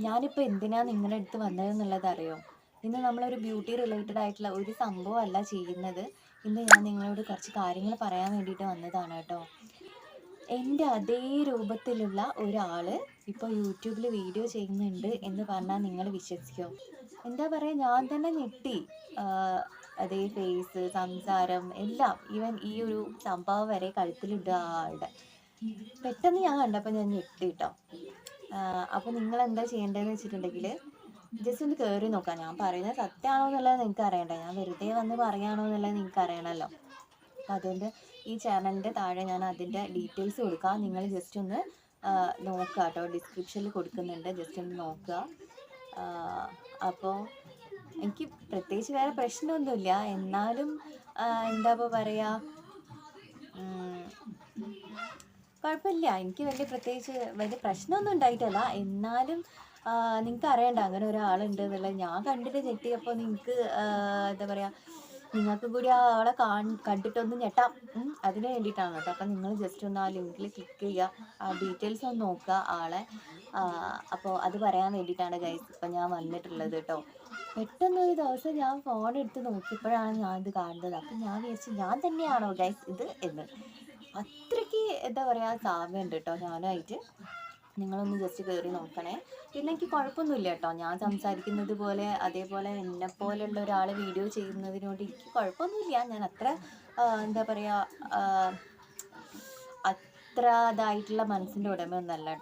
ഞാനിപ്പോൾ എന്തിനാണ് നിങ്ങളുടെ അടുത്ത് വന്നതെന്നുള്ളത് അറിയോ? ഇന്ന് നമ്മളൊരു ബ്യൂട്ടി റിലേറ്റഡ് ആയിട്ടുള്ള ഒരു സംഭവമല്ല ചെയ്യുന്നത്. ഇന്ന് ഞാൻ നിങ്ങളോട് കുറച്ച് കാര്യങ്ങൾ പറയാൻ വേണ്ടിയിട്ട് വന്നതാണ് കേട്ടോ. എൻ്റെ അതേ രൂപത്തിലുള്ള ഒരാൾ ഇപ്പോൾ യൂട്യൂബിൽ വീഡിയോ ചെയ്യുന്നുണ്ട് എന്ന് പറഞ്ഞാൽ നിങ്ങൾ വിശ്വസിക്കുമോ? എന്താ പറയുക, ഞാൻ തന്നെ ഞെട്ടി. അതേ ഫേസ്, സംസാരം എല്ലാം, ഈവൻ ഈ ഒരു സംഭവം വരെ കഴുത്തിലിടുക ആളുടെ. പെട്ടെന്ന് ഞാൻ കണ്ടപ്പോൾ ഞാൻ ഞെട്ടി കേട്ടോ. അപ്പോൾ നിങ്ങൾ എന്താ ചെയ്യേണ്ടതെന്ന് വെച്ചിട്ടുണ്ടെങ്കിൽ ജസ്റ്റ് ഒന്ന് കയറി നോക്കാം. ഞാൻ പറയുന്നത് സത്യമാണോ എന്നുള്ളത് നിങ്ങൾക്ക് അറിയണ്ടേ, ഞാൻ വെറുതെ വന്ന് പറയുകയാണോ എന്നുള്ളത് നിങ്ങൾക്ക് അറിയണമല്ലോ. അപ്പോൾ അതുകൊണ്ട് ഈ ചാനലിൻ്റെ താഴെ ഞാൻ അതിൻ്റെ ഡീറ്റെയിൽസ് കൊടുക്കാം. നിങ്ങൾ ജസ്റ്റ് ഒന്ന് നോക്കുക കേട്ടോ, ഡിസ്ക്രിപ്ഷനിൽ കൊടുക്കുന്നുണ്ട്, ജസ്റ്റ് ഒന്ന് നോക്കുക. അപ്പോൾ എനിക്ക് പ്രത്യേകിച്ച് വേറെ പ്രശ്നമൊന്നുമില്ല, എന്നാലും എന്താ ഇപ്പോൾ പറയുക, കുഴപ്പമില്ല. എനിക്ക് വലിയ പ്രശ്നമൊന്നും ഉണ്ടായിട്ടല്ല. എന്നാലും നിങ്ങൾക്ക് അറിയണ്ട അങ്ങനെ ഒരാളുണ്ട് എന്നുള്ളത്. ഞാൻ കണ്ടിട്ട് ഞെട്ടിയപ്പോൾ നിങ്ങൾക്ക് എന്താ പറയുക, നിങ്ങൾക്ക് കൂടി ആ ആളെ കണ്ടിട്ടൊന്ന് ഞെട്ടാം. അതിന് വേണ്ടിയിട്ടാണ് കേട്ടോ. അപ്പം നിങ്ങൾ ജസ്റ്റ് ഒന്ന് ആ ലിങ്കിൽ ക്ലിക്ക് ചെയ്യുക, ആ ഡീറ്റെയിൽസ് ഒന്ന് നോക്കുക ആളെ. അപ്പോൾ അത് പറയാൻ വേണ്ടിയിട്ടാണ് ഗൈസ് ഇപ്പം ഞാൻ വന്നിട്ടുള്ളത് കേട്ടോ. പെട്ടെന്നൊരു ദിവസം ഞാൻ ഫോൺ എടുത്ത് നോക്കിയപ്പോഴാണ് ഞാൻ ഇത് കാണുന്നത്. അപ്പം ഞാൻ വിചാരിച്ചു ഞാൻ തന്നെയാണോ ഗൈസ് ഇത് എന്ന്. അത്രയ്ക്ക് എന്താ പറയുക സാമ്യമുണ്ട് കേട്ടോ ഞാനായിട്ട്. നിങ്ങളൊന്ന് ജസ്റ്റ് കയറി നോക്കണേ. പിന്നെ എനിക്ക് കുഴപ്പമൊന്നുമില്ല കേട്ടോ, ഞാൻ സംസാരിക്കുന്നത് പോലെ അതേപോലെ എന്നെപ്പോലുള്ള ഒരാൾ വീഡിയോ ചെയ്യുന്നതിനോട് എനിക്ക് കുഴപ്പമൊന്നുമില്ല. ഞാൻ അത്ര എന്താ പറയുക, അത്ര ഇതായിട്ടുള്ള മനസ്സിൻ്റെ ഉടമയൊന്നുമല്ല കേട്ടോ.